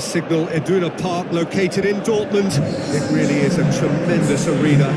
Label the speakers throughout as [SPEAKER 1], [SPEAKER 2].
[SPEAKER 1] The Signal Iduna Park, located in Dortmund. It really is a tremendous arena.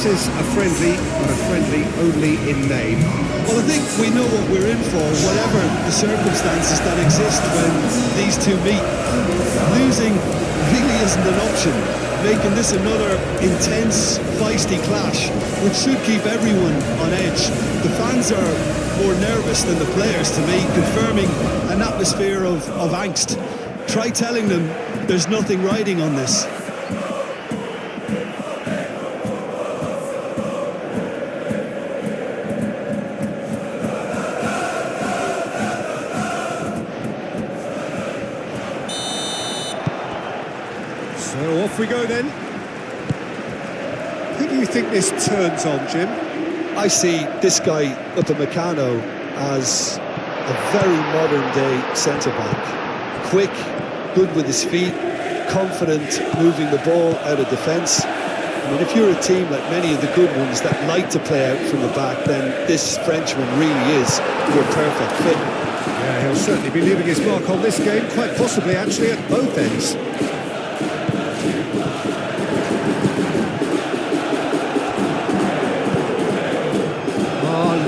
[SPEAKER 1] This is a friendly, but a friendly only in name.
[SPEAKER 2] Well, I think we know what we're in for, whatever the circumstances that exist when these two meet. Losing really isn't an option, making this another intense, feisty clash, which should keep everyone on edge. The fans are more nervous than the players, to me, confirming an atmosphere of angst. Try telling them there's nothing riding on this.
[SPEAKER 1] So off we go then. Who do you think this turns on, Jim?
[SPEAKER 2] I see this guy, Upamecano, as a very modern-day centre-back. Quick, good with his feet, confident moving the ball out of defence. I mean, if you're a team like many of the good ones that like to play out from the back, then this Frenchman really is your perfect fit.
[SPEAKER 1] Yeah, he'll certainly be leaving his mark on this game, quite possibly actually at both ends.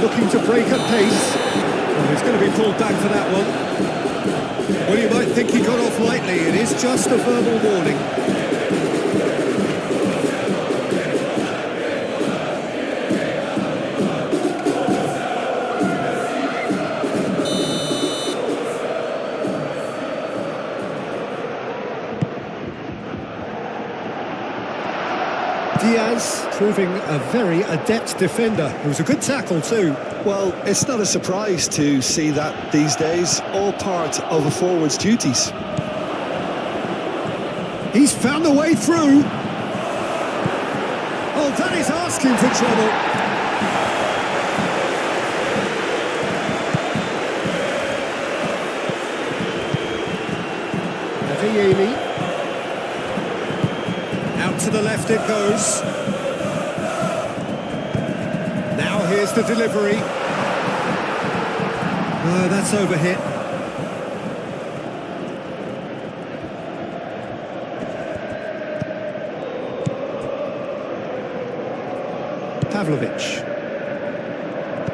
[SPEAKER 1] Looking to break at pace. Well, he's going to be pulled back for that one. Well, you might think he got off lightly. It is just a verbal warning. Diaz proving a very adept defender. It was a good tackle too.
[SPEAKER 2] Well, it's not a surprise to see that these days, all part of a forward's duties.
[SPEAKER 1] He's found a way through. Oh, that is asking for trouble. Aviemi. Out to the left it goes. Now here's the delivery. Oh, that's overhit. Pavlovic.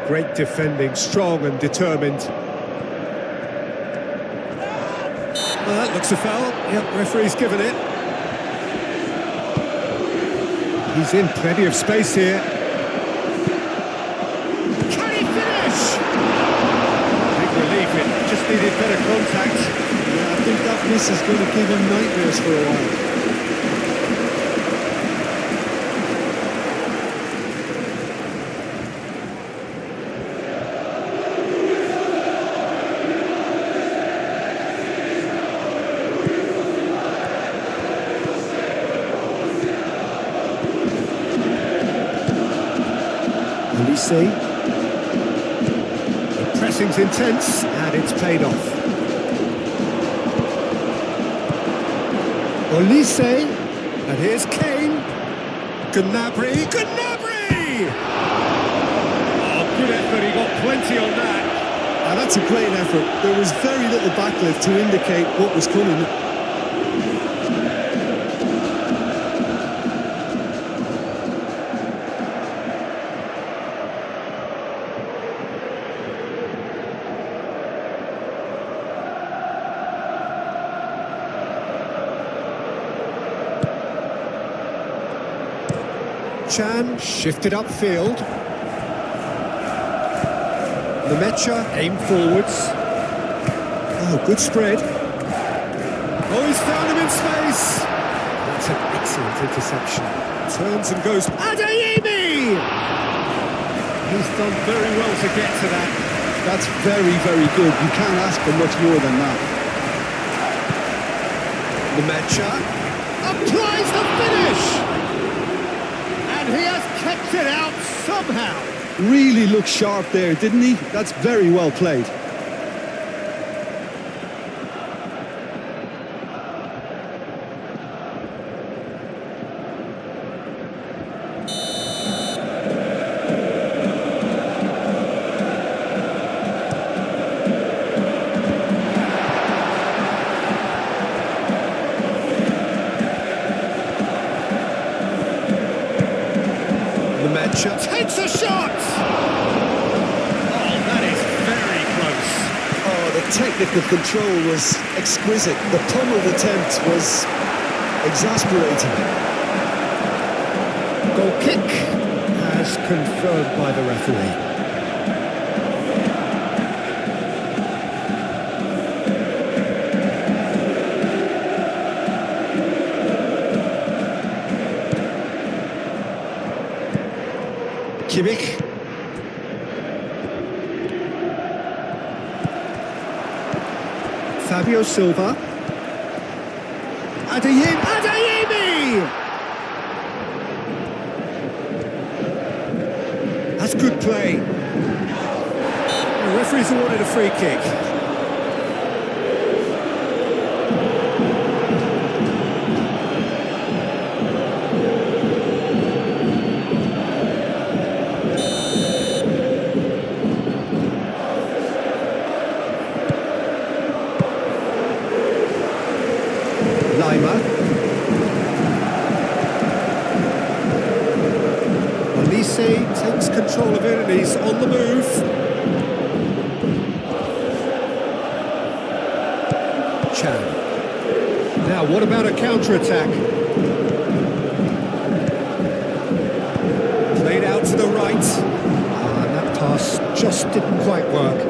[SPEAKER 1] Great defending, strong and determined. Well, that looks a foul. Yep, referee's given it. He's in plenty of space here. Can he finish? Big relief, it just needed better contact.
[SPEAKER 2] Yeah, I think that miss is going to give him nightmares for a while.
[SPEAKER 1] The pressing's intense and it's paid off. Olise, and here's Kane. Gnabry. Oh, good effort, he got plenty on that.
[SPEAKER 2] And that's a great effort. There was very little backlift to indicate what was coming.
[SPEAKER 1] Chan shifted upfield. Lemaitre, aim forwards. Oh, good spread. Oh, he's found him in space. That's an excellent interception. Turns and goes. Adeyemi! He's done very well to get to that.
[SPEAKER 2] That's very, very good. You can't ask for much more than that.
[SPEAKER 1] Lemaitre applies the finish! And he has kept it out somehow.
[SPEAKER 2] Really looked sharp there, didn't he? That's very well played.
[SPEAKER 1] Lemaitre takes a shot! Oh, that is very close.
[SPEAKER 2] Oh, the technical control was exquisite. The pummeled attempt was exasperating.
[SPEAKER 1] Goal kick as confirmed by the referee. Kimmich. Fabio Silva. Adeyemi! That's good play. The referee's awarded a free kick. Olise takes control of it and he's on the move. Chan. Now, what about a counter-attack? Played out to the right. And that pass just didn't quite work.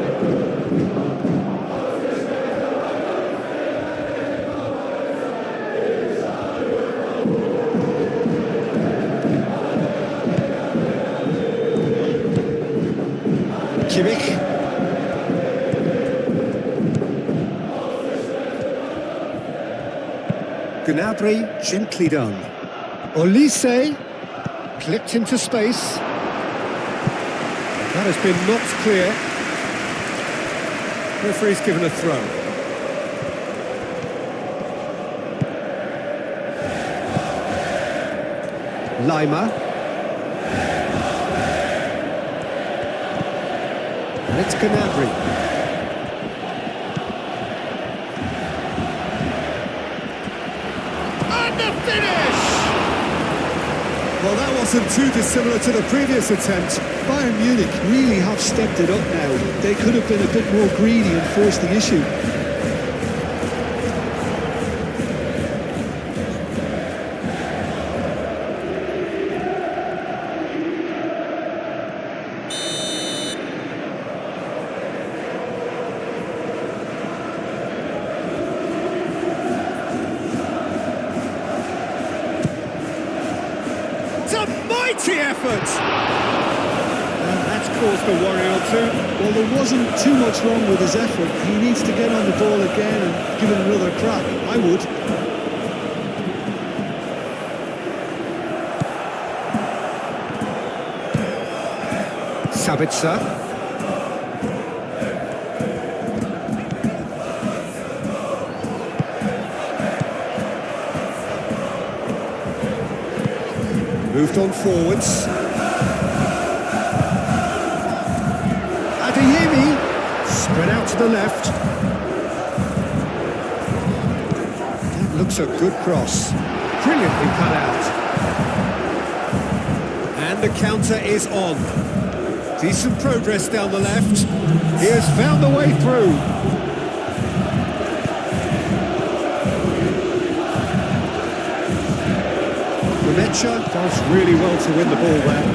[SPEAKER 1] Kimmich. Gnabry, gently done. Olise, clipped into space. That has been knocked clear. Referee's given a throw. Lima. And it's Gnabry. And the finish!
[SPEAKER 2] Well, that wasn't too dissimilar to the previous attempt. Bayern Munich really have stepped it up now. They could have been a bit more greedy and forced the issue.
[SPEAKER 1] It's a mighty effort! And that's caused a worry or two.
[SPEAKER 2] Well, there wasn't too much wrong with his effort. He needs to get on the ball again and give it another crack. I would.
[SPEAKER 1] Sabitzer. Moved on forwards. Adeyemi spread out to the left. That looks a good cross. Brilliantly cut out. And the counter is on. Decent progress down the left. He has found the way through. Lemaitre does really well to win the ball there.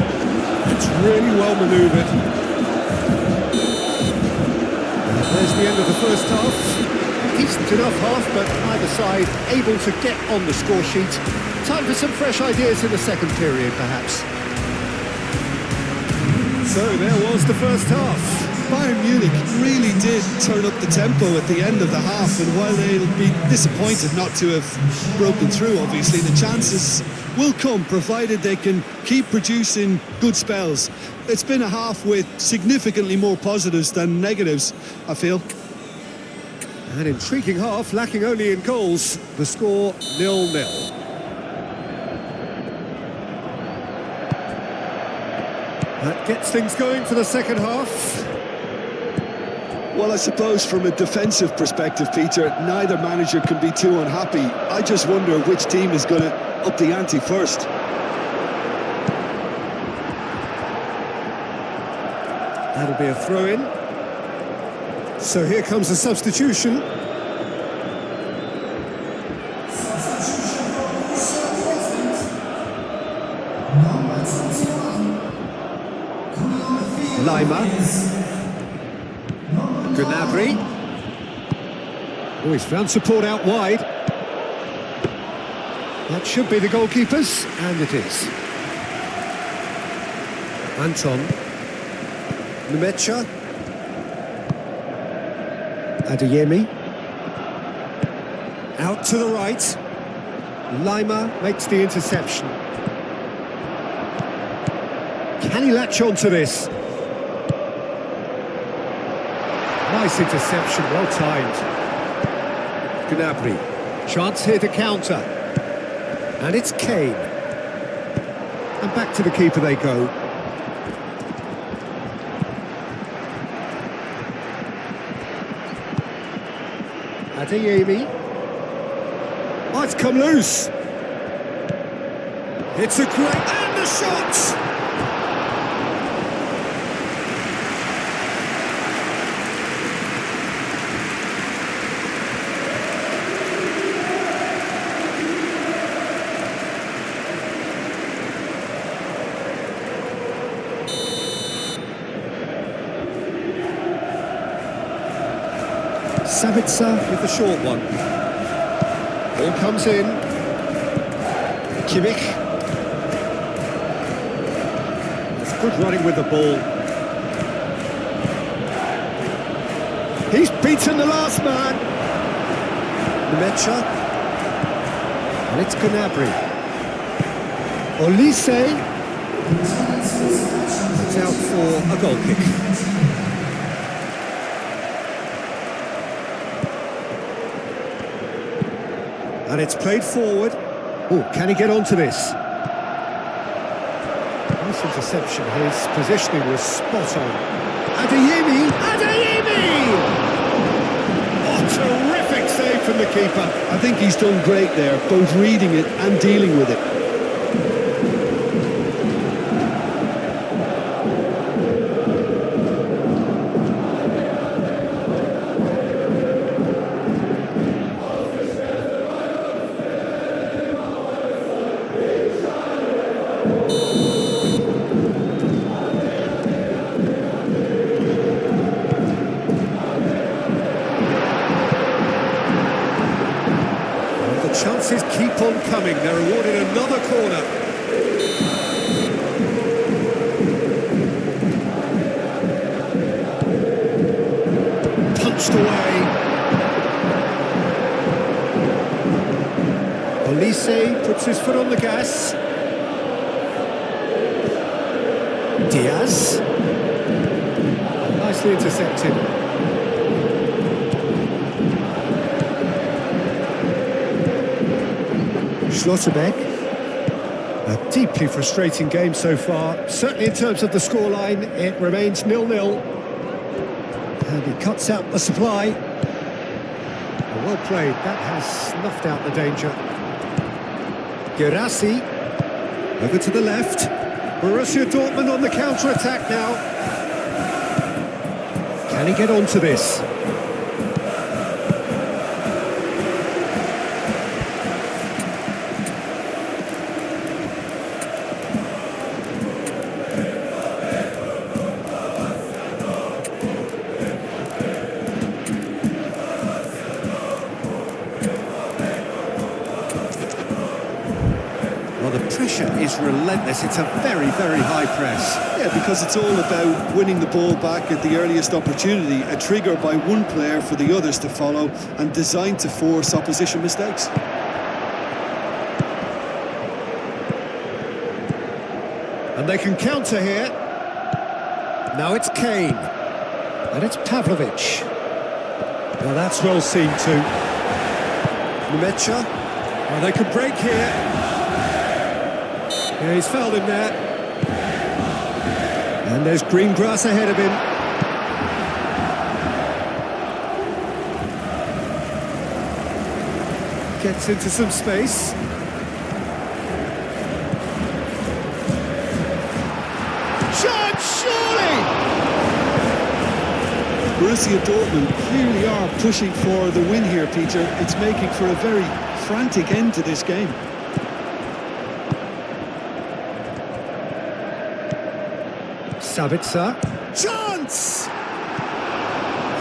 [SPEAKER 1] It's really well manoeuvred. the end of the first half. Decent enough half, but either side able to get on the score sheet. Time for some fresh ideas in the second period, perhaps. So there was the first half.
[SPEAKER 2] Bayern Munich really did turn up the tempo at the end of the half, and while they'll be disappointed not to have broken through, obviously, the chances will come, provided they can keep producing good spells. It's been a half with significantly more positives than negatives, I feel.
[SPEAKER 1] An intriguing half, lacking only in goals. The score 0-0. That gets things going for the second half.
[SPEAKER 2] Well, I suppose from a defensive perspective, Peter, neither manager can be too unhappy. I just wonder which team is going to up the ante first.
[SPEAKER 1] That'll be a throw-in. So here comes a substitution. Lima. Gnabry. Oh, he's found support out wide. That should be the goalkeepers, and it is. Anton. Nemecha. Adeyemi. Out to the right. Lima makes the interception. Can he latch on to this? Nice interception, well timed. Gnabry. Chance here to counter. And it's Kane. And back to the keeper they go. Adeyemi. Oh, it's come loose. It's a great... And the shot! Sabitzer with the short one. Ball comes in. Kimmich. It's good running with the ball. He's beaten the last man. Nemecha. And it's Gnabry. Olise. It's out for a goal kick. And it's played forward. Oh, can he get onto this? Nice interception. His positioning was spot on. Adeyemi! Adeyemi! Oh, terrific save from the keeper.
[SPEAKER 2] I think he's done great there, both reading it and dealing with it.
[SPEAKER 1] Chances keep on coming. They're awarded another corner. Punched away. Olise puts his foot on the gas. Diaz. Nicely intercepted. Schlotterbeck. A deeply frustrating game so far. Certainly in terms of the scoreline, it remains 0-0. And he cuts out the supply. Well played. That has snuffed out the danger. Gerassi. Over to the left. Borrusia Dortmund on the counter-attack now. Can he get onto this? pressure is relentless. It's a very, very high press.
[SPEAKER 2] Yeah, because it's all about winning the ball back at the earliest opportunity, a trigger by one player for the others to follow and designed to force opposition mistakes.
[SPEAKER 1] And they can counter here. Now it's Kane. And it's Pavlovic. Well, that's well seen too. Numecha. Oh, they can break here. Yeah, he's fouled him there. And there's green grass ahead of him. Gets into some space. Shot, surely!
[SPEAKER 2] Borussia Dortmund clearly are pushing for the win here, Peter. It's making for a very frantic end to this game.
[SPEAKER 1] Sabitzer. Chance!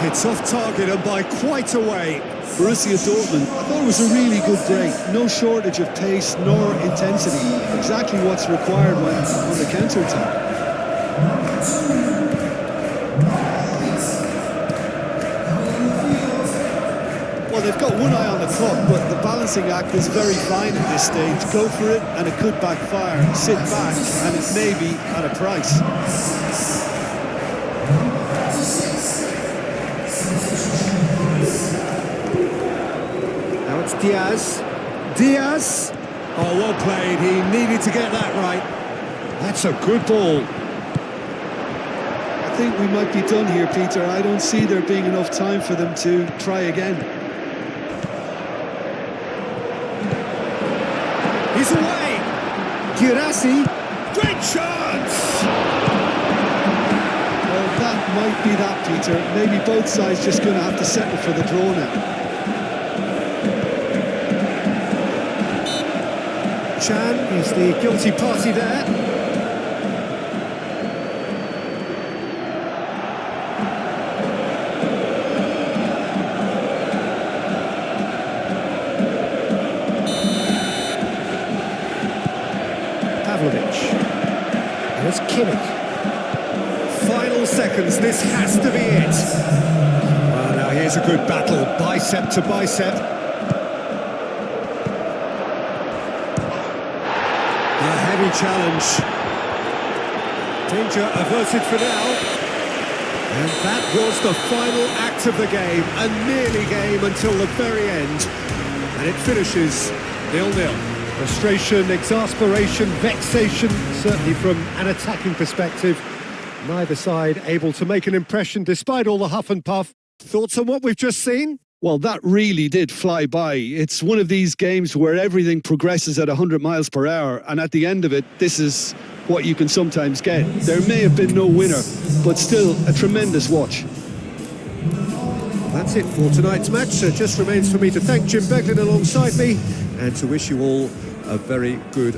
[SPEAKER 1] Hits off target and by quite a way.
[SPEAKER 2] Borussia Dortmund, I thought it was a really good break. No shortage of pace nor intensity. Exactly what's required when on the counter-attack. Well, they've got one eye on the clock, but the balancing act is very fine at this stage. Go for it, and it could backfire. Sit back, and it may be at a price.
[SPEAKER 1] Now it's Diaz. Diaz! Oh, well played. He needed to get that right. That's a good ball.
[SPEAKER 2] I think we might be done here, Peter. I don't see there being enough time for them to try again.
[SPEAKER 1] He's away! Girassi! Great chance!
[SPEAKER 2] Well, that might be that, Peter. Maybe both sides just going to have to settle for the draw now.
[SPEAKER 1] Chan is the guilty party there. Pavlovic. And it's Kimmich. Final seconds, this has to be it. Well, now here's a good battle, bicep to bicep. A heavy challenge. Danger averted for now. And that was the final act of the game, a nearly game until the very end. And it finishes 0-0. Frustration, exasperation, vexation, certainly from an attacking perspective. Neither side able to make an impression despite all the huff and puff. Thoughts on what we've just seen?
[SPEAKER 2] Well, that really did fly by. It's one of these games where everything progresses at 100 miles per hour, and at the end of it, this is what you can sometimes get. There may have been no winner, but still a tremendous watch.
[SPEAKER 1] That's it for tonight's match. So it just remains for me to thank Jim Beglin alongside me and to wish you all a very good